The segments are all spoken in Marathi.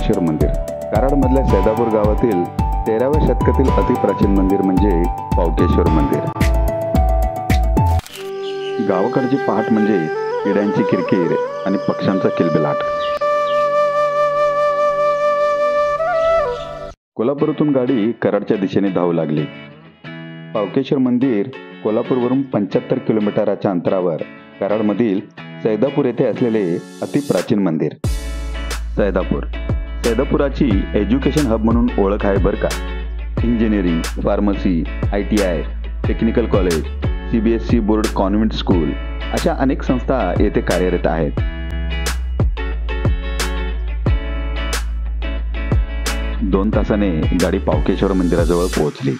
पावकेश्वर मंदिर कराडमधल्या सैदापूर गावातील 13व्या शतकातील अतिप्राचीन मंदिर म्हणजे पावकेश्वर मंदिर। गावाकडची पहाट म्हणजे किड्यांची किरकिर आणि पक्ष्यांचा किलबिलाट। कोल्हापूरातून गाडी कराडच्या दिशेने धावू लागली। पावकेश्वर मंदिर कोल्हापूरवरून 75 किलोमीटरच्या अंतरावर कराडमधील सैदापूर येथे असलेले अतिप्राचीन मंदिर। सैदापुराची एज्युकेशन हब म्हणून ओळख आहे बरं का। Engineering, pharmacy, ITI, technical college, CBSE board convent school अशा अनेक संस्था येथे कार्यरत आहेत। 2 तासाने गाडी पावकेश्वर मंदिराजवळ पोहोचली।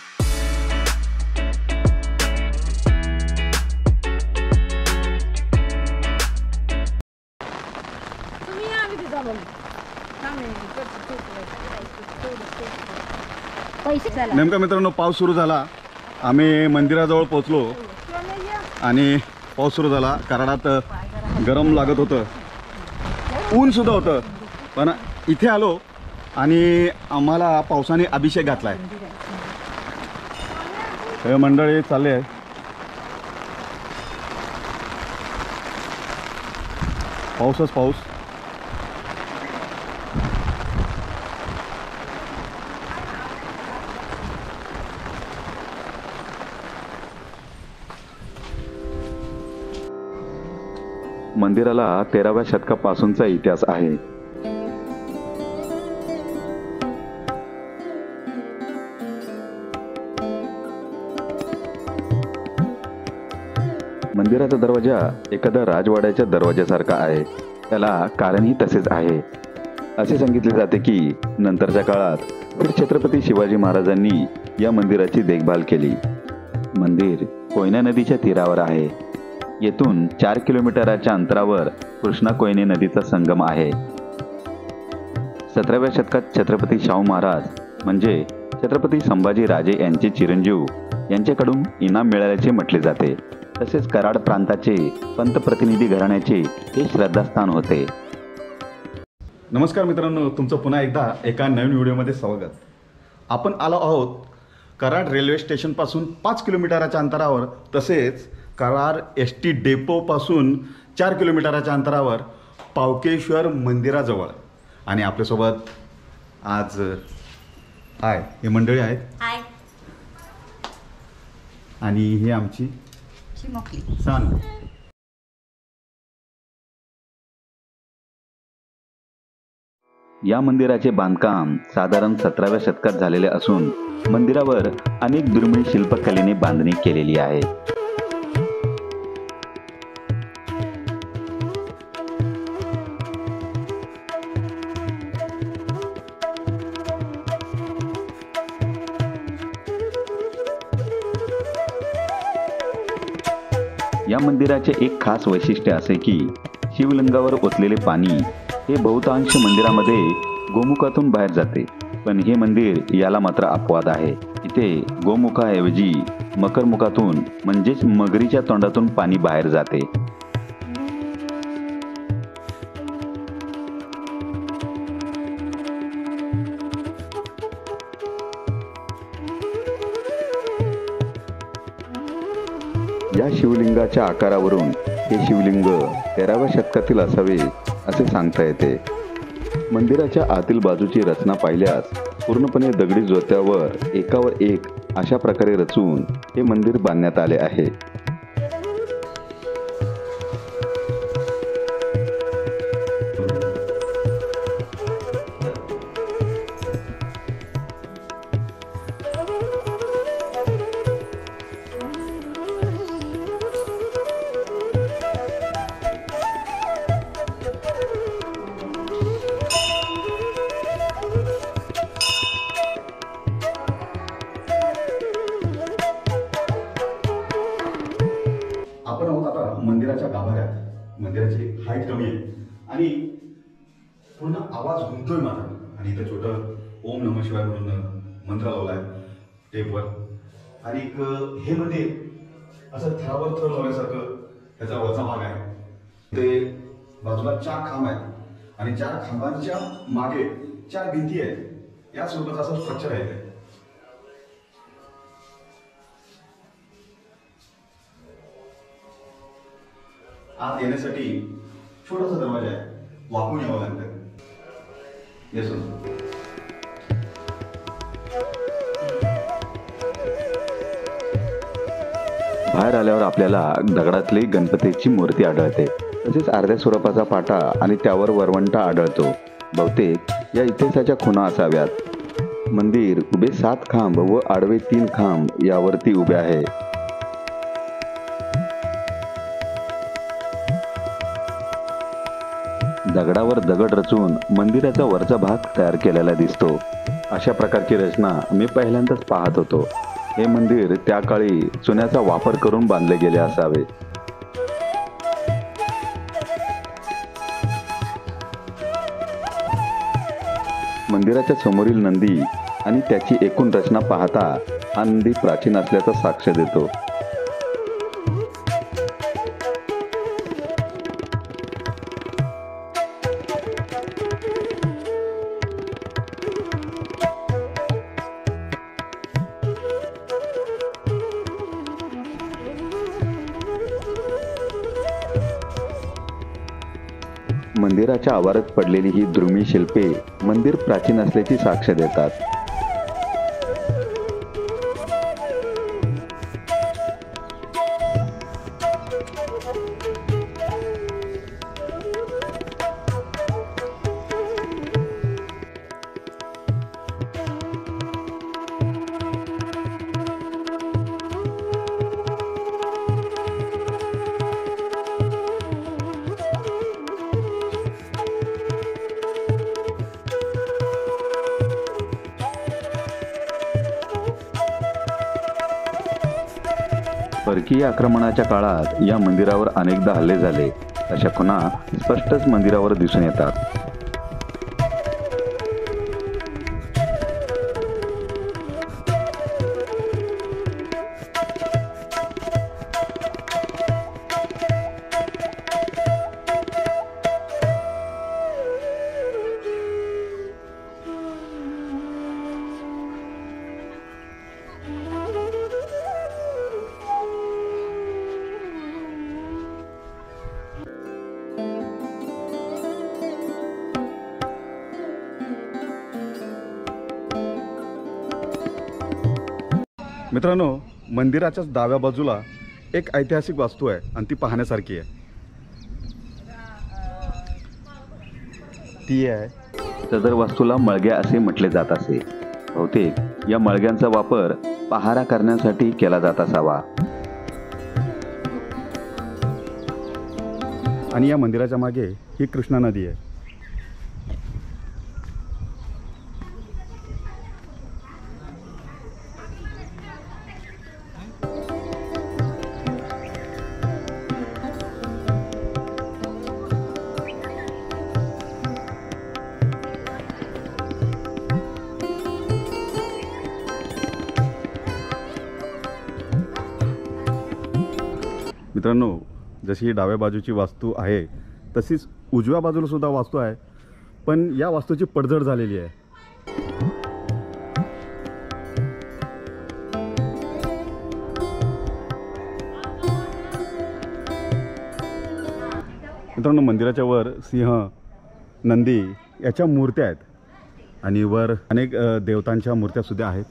नेमका मित्रांनो पाऊस सुरू झाला, आम्ही मंदिराजवळ पोहोचलो आणि पाऊस सुरू झाला। कराडात गरम लागत होतं, ऊन सुद्धा होतं, पण इथे आलो आणि आम्हाला पावसाने अभिषेक घातलाय। हे मंडळी चालले आहे, पाऊसच पाऊस। मंदिराला 13व्या शतकापासूनचा इतिहास आहे। मंदिराचा दरवाजा एखाद्या राजवाड्याच्या दरवाजासारखा आहे, त्याला कारणही तसेच आहे। असे सांगितले जाते की नंतरच्या काळात छत्रपती शिवाजी महाराजांनी या मंदिराची देखभाल केली। मंदिर कोयना नदीच्या तीरावर आहे। येथून 4 किलोमीटरच्या अंतरावर कृष्णा कोयने नदीचा संगम आहे। 17व्या शतकात छत्रपती शाहू महाराज म्हणजे छत्रपती संभाजी राजे यांचे चिरंजीव यांच्याकडून इनाम मिळाल्याचे म्हटले जाते। तसेच कराड प्रांताचे पंतप्रतिनिधी घराण्याचे हे श्रद्धास्थान होते। नमस्कार मित्रांनो, तुमचं पुन्हा एकदा एका नवीन व्हिडिओमध्ये स्वागत। आपण आलो आहोत कराड रेल्वे स्टेशनपासून 5 किलोमीटरच्या अंतरावर, तसेच कराड ST डेपोपासून 4 किलोमीटरच्या अंतरावर पावकेश्वर मंदिराजवळ। आणि आपल्यासोबत आज हे मंडळी आहेत आणि ही आमची सानू। या मंदिराचे बांधकाम साधारण 17व्या शतकात झालेले असून मंदिरावर अनेक दुर्मिळ शिल्पकलेने बांधणी केलेली आहे। या मंदिराचे एक खास वैशिष्ट्य असे की शिवलिंगावर ओतलेले पाणी हे बहुतांश मंदिरामध्ये गोमुखातून बाहेर जाते, पण हे मंदिर याला मात्र अपवाद आहे। इथे गोमुखाऐवजी मकरमुखातून म्हणजेच मगरीच्या तोंडातून पाणी बाहेर जाते। या शिवलिंगाच्या आकारावरून हे शिवलिंग 13व्या शतकातील असावे असे सांगता येते। मंदिराच्या आतील बाजूची रचना पाहिल्यास पूर्णपणे दगडी जोत्यावर एकावर एक अशा प्रकारे रचून हे मंदिर बांधण्यात आले आहे। आपण आहोत आता मंदिराच्या गाभाऱ्यात। मंदिराची हाईट कमी आहे आणि पूर्ण आवाज घुमतोय माझा। आणि इथं छोटं ओम नमः शिवाय म्हणून मंत्र लावलाय टेपवर। आणि हे मंदिर असं थरावर थर लावल्यासारखं त्याचा वरचा भाग आहे। ते बाजूला 4 खांब आहेत आणि 4 खांबांच्या मागे 4 भिंती आहेत, या स्वरूपाचं असं स्ट्रक्चर आहे ते. आत येण्यासाठी छोटासा दरवाजा आहे, वाकून यावं लागतं. येस बाहेर आल्यावर आपल्याला दगडातली गणपतीची मूर्ती आढळते. तसेच अर्ध्या स्वरूपाचा पाटा आणि त्यावर वरवंटा आढळतो. बहुतेक या इतिहासाच्या खुणा असाव्यात. मंदिर उभे 7 खांब व आडवे 3 खांब यावरती उभे आहे. दगडावर दगड रचून मंदिराचा वरचा भाग तयार केलेला दिसतो. अशा प्रकारची रचना मी पहिल्यांदाच पाहत होतो. हे मंदिर त्या काळी चुन्याचा वापर करून बांधले गेले असावे. मंदिराच्या समोरील नंदी आणि त्याची एकूण रचना पाहता हा नंदी प्राचीन असल्याचा साक्ष देतो. मंदिराच्या आवारात पडलेली ही दुर्मिळ शिल्पे मंदिर प्राचीन असल्याची साक्ष देतात. परकीय आक्रमणाच्या काळात या मंदिरावर अनेकदा हल्ले झाले. अशा खुणा स्पष्टच मंदिरावर दिसून येतात. मित्रांनो, मंदिराच्याच डाव्या बाजूला एक ऐतिहासिक वास्तू आहे आणि ती पाहण्यासारखी आहे. ती आहे सदर वास्तूला मळग्या असे म्हटले जात असे. बहुतेक या मळग्यांचा वापर पहारा करण्यासाठी केला जात असावा. आणि या मंदिराच्या मागे ही कृष्णा नदी आहे. मित्रांनो, जशी ही डाव्या बाजूची वास्तू आहे तशीच उजव्या बाजूला सुद्धा वास्तू आहे, पण या वास्तूची पडझड झालेली आहे. मित्रांनो, मंदिराच्या वर सिंह, नंदी याच्या मूर्त्या आहेत आणि वर अनेक देवतांच्या मूर्त्या सुद्धा आहेत.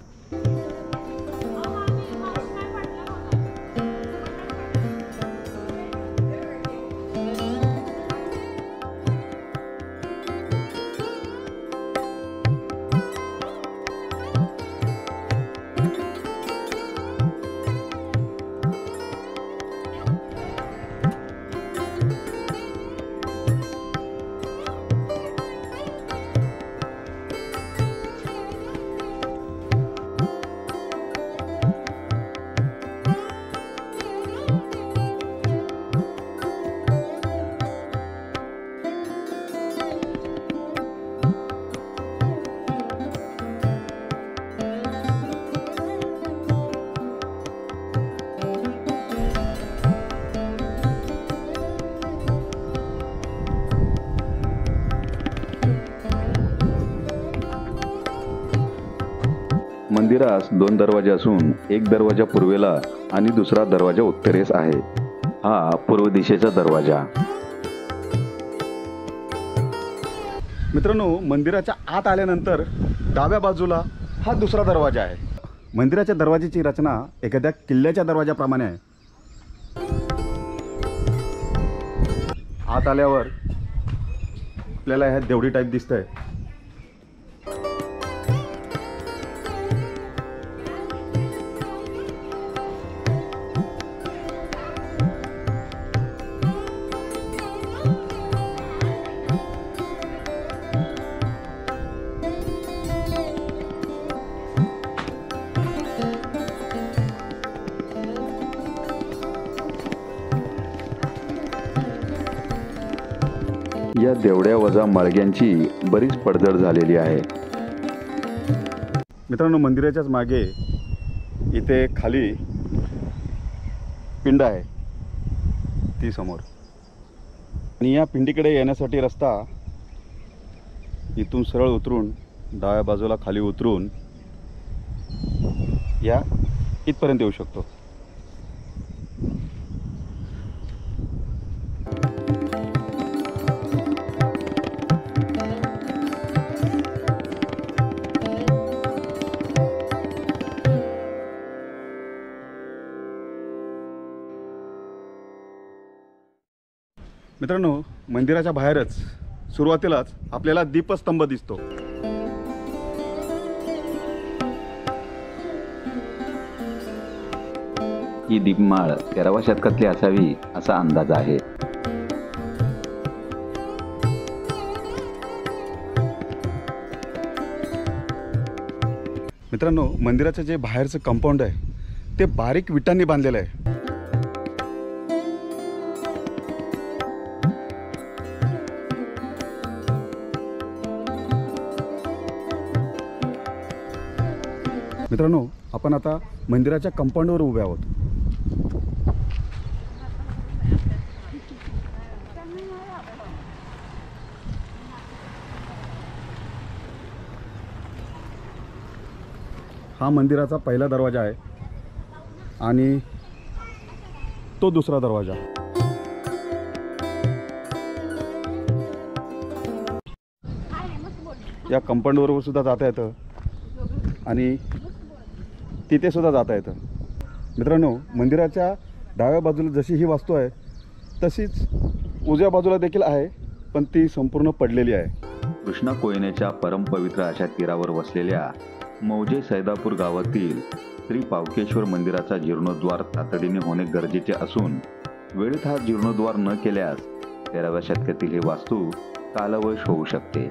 मंदिरास 2 दरवाजे असून एक दरवाजा पूर्वेला आणि दुसरा दरवाजा उत्तरेस आहे. हा पूर्व दिशेचा दरवाजा. मित्रांनो, मंदिराच्या आत आल्यानंतर डाव्या बाजूला हा दुसरा दरवाजा आहे. मंदिराच्या दरवाजाची रचना एखाद्या किल्ल्याच्या दरवाजाप्रमाणे आहे. आत आल्यावर आपल्याला ह्या देवडी टाईप दिसतंय. या देवड्या वजा माळग्यांची बरीच पडझड झालेली आहे. मित्रांनो, मंदिराच्याच मागे इथे खाली पिंड आहे ती समोर. आणि या पिंडीकडे येण्यासाठी रस्ता इथून सरळ उतरून डाव्या बाजूला खाली उतरून या इथपर्यंत येऊ शकतो. मित्रांनो, मंदिराच्या बाहेरच सुरुवातीलाच आपल्याला दीपस्तंभ दिसतो. ही दीपमाळ 13व्या शतकातली असावी असा अंदाज आहे. मित्रांनो, मंदिराचं जे बाहेरचं कंपाऊंड आहे ते बारीक विटांनी बांधलेलं आहे. मित्रांनो, आपण आता मंदिराच्या कंपाऊंडवर उभे आहोत. हा मंदिराचा पहिला दरवाजा आहे आणि तो दुसरा दरवाजा. या कंपाऊंडवर सुद्धा जाता येतं आणि तिथे सुद्धा जाता येतं. मित्रांनो, मंदिराच्या डाव्या बाजूला जशी ही वास्तू आहे तशीच उजव्या बाजूला देखील आहे, पण ती संपूर्ण पडलेली आहे. कृष्णा कोयनेच्या परमपवित्र अशा तीरावर वसलेल्या मौजे सैदापूर गावातील श्री पावकेश्वर मंदिराचा जीर्णोद्धार तातडीने होणे गरजेचे असून वेळेत हा जीर्णोद्धार न केल्यास 13व्या शतकातील ही वास्तू कालवश होऊ शकते.